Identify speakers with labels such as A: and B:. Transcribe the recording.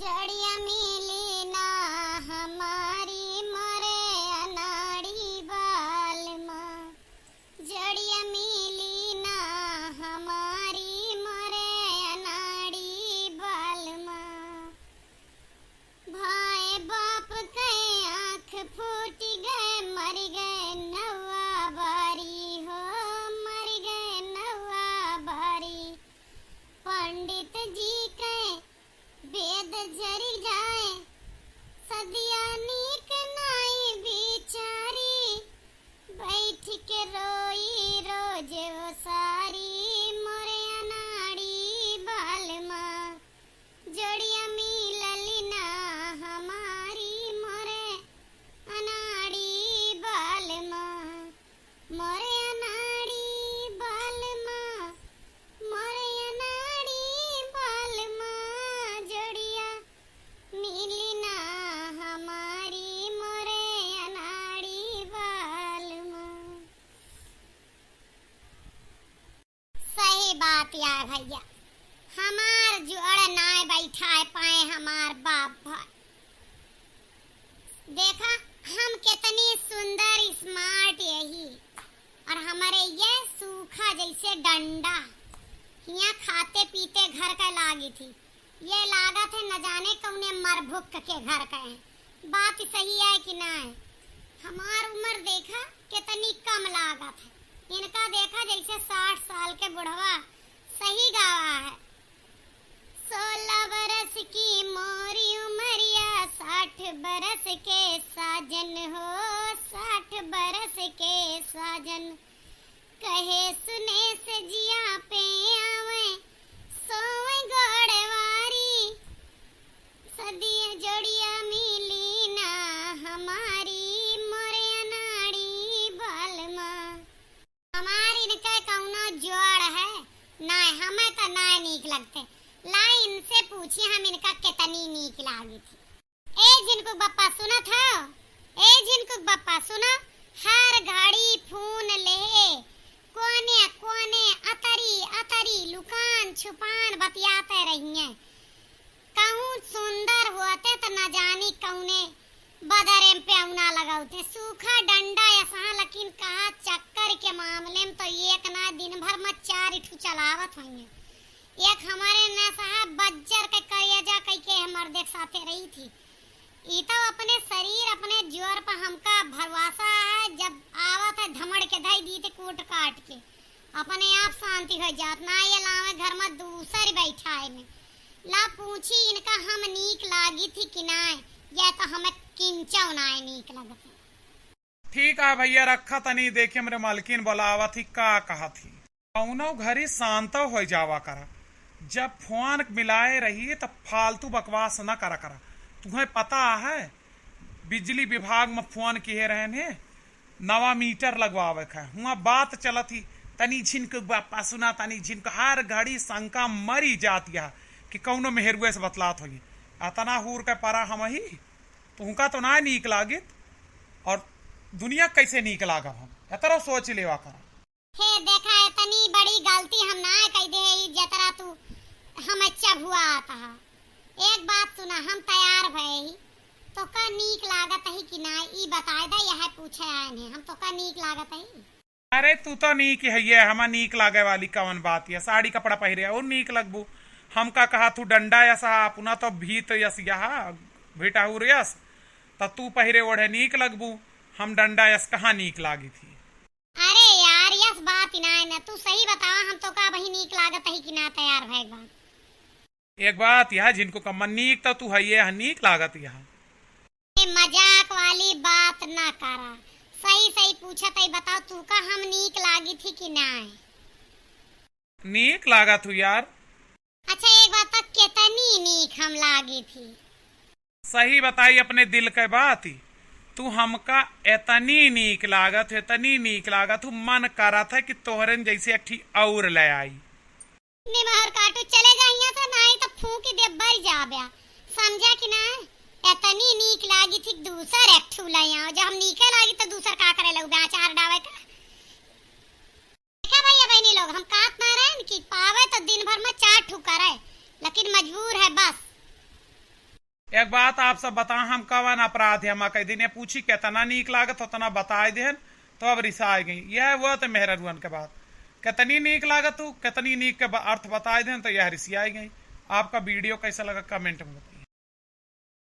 A: जड़िया मिली ना हमारी मोरे अनाड़ी बाल माँ। जड़िया मिली ना हमारी मोरे अनाड़ी बाल माँ। भाई बाप के आँख फूट गए, मर गए नौवा बारी हो, मर गए नौवा बारी। पंडित जी के वेद जरी जाए, सदिया नीक नाई बिचारी। बैठ के रोई रोज वो सारी, मोरे अनाड़ी बाल माँ। जोड़िया मिलली ना हमारी मोरे अनाड़ी बाल माँ। मोरे अनाड़ी बाल माँ, मोरे अनाड़ी बाल माँ। जोड़िया मिली ना हमारी मोरे अनाड़ी बाल माँ। सही बात यार भैया, हमार जोड़ नाय बैठा पाए हमार बाप भाई। देखा हम कितनी सुंदर स्मार्ट यही, और हमारे ये सूखा जैसे डंडा यहाँ खाते पीते घर का लागी थी। ये लागत है न जाने कौने मरभुक के घर का है। बात सही है कि ना है? हमार उम्र देखा कितनी कम लागत है, इनका देखा जैसे 60 साल के बुढ़वा। सही गावा है। 16 बरस की मोरी उमरिया, 60 बरस के साजन हो, 60 बरस के साजन। कहे सुने से जिया पे आवे, सोवे गोड़वारी। सदिया जोड़िया मिली ना हमारी मोरे अनाड़ी बाल माँ। हमारी इनका कौनो जोड़ है ना, हमें तो ना नीक लगते। ला इनसे पूछी हम इनका कितनी नीक लागी थी। ए जिनको बप्पा सुना था, ए जिनको बप्पा सुना, हर घड़ी फोन ले, कोने कोने अतरी अतरी लुकान छुपान बतियाते रहिए। कहूँ सुंदर होते तो न जानी कौने बदरे पे औना लगाते। सूखा डंडा ऐसा, लेकिन कहा चक्कर के मामले में तो एक ना दिन भर में 4 ठू चलावत होंगे। एक हमारे न साहब बज्जर के करेजा कई के हमारे देख साथे रही थी। ई तो अपने शरीर अपने जोर पर हमका भरवासा है। जब आवत है धमड़ के धई दी थे कूट काट के, अपने आप शांति हो जात। ना ये लावे घर में दूसर बैठा है में। ला पूछी इनका हम नीक लागी थी कि ना, या तो हमें किंचौ ना नीक लगत।
B: ठीक है भैया, रखा तनी देखे मेरे मालकिन बोलावा थी का कहा थी। कौनो घरी शांत हो जावा करा। जब फोन मिलाए रही तो फालतू बकवास न करा करा। तुम्हें पता है बिजली विभाग में फोन किए रहे ने, नवा मीटर लगवावे है। हुआ बात चलत थी, तनी झिनक बापा सुना, तनी झिनक। हर घड़ी शंका मरी जाती है कि कौनो मेहरुए से बतलात होगी। अतना हूर के पारा हम ही तुमका तो ना नीक लागित, और दुनिया कैसे नीक लागा हम एतरा सोच लेवा करा।
A: हे देखा इतनी बड़ी गलती हम ना कह दे जतरा तू हम अच्छा हुआ आता है। एक बात सुना, हम तैयार भई तो का नीक लागत है कि ना, ई बताए दे। यह पूछे आए ने हम तो का नीक लागत है।
B: अरे तू तो नीक है, हमा नीक लागे वाली कवन बात है। साड़ी कपड़ा पहरे और नीक लगबू। हम का कहा तू डंडा यसा अपना तो भीत यस यहाँ भिटाहुर यस, तो तू पहरे ओढ़े नीक लगबू। हम डंडा यस कहाँ नीक लागी थी।
A: अरे यार यस बात ना है ना, तू सही बतावा हम तो का वही नीक लागत है कि ना तैयार भई बात।
B: एक बात यह जिनको कम नीक तो तू है ये नीक लागत यहाँ।
A: मजाक वाली बात ना करा, सही सही पूछत है। बताओ तू का हम नीक लागी थी कि ना?
B: नीक लागत हूँ यार।
A: अच्छा एक बात, कितनी नीक हम लागी थी?
B: सही बताई अपने दिल के बात ही। तू हमका इतनी नीक लागत, इतनी नीक लागत, मन करा था कि तोहरन जैसे एक और ले आई।
A: निमहर काटू चले जा यहाँ से, नहीं तो फूंक दे बर जाबे। समझा कि ना? इतनी नीक लागी थी दूसर एक ठू ले आओ। जब हम नीके लागी तो दूसर का करे लोग बेचार डावे का। देखा भैया बहनी लोग, हम काट ना रहे कि पावे तो दिन भर में 4 ठू करे, लेकिन मजबूर है बस।
B: एक बात आप सब बता, हम कवन अपराध है, हम कह दिन पूछी कितना नीक लागत उतना बताए देन, तो अब रिसा गई। यह वो तो मेहरुअन के बात, कितनी नीक लागत तू कितनी नीक के अर्थ बताए देन, तो यह रिसिया गई। आपका वीडियो कैसा लगा कमेंट में बताओ।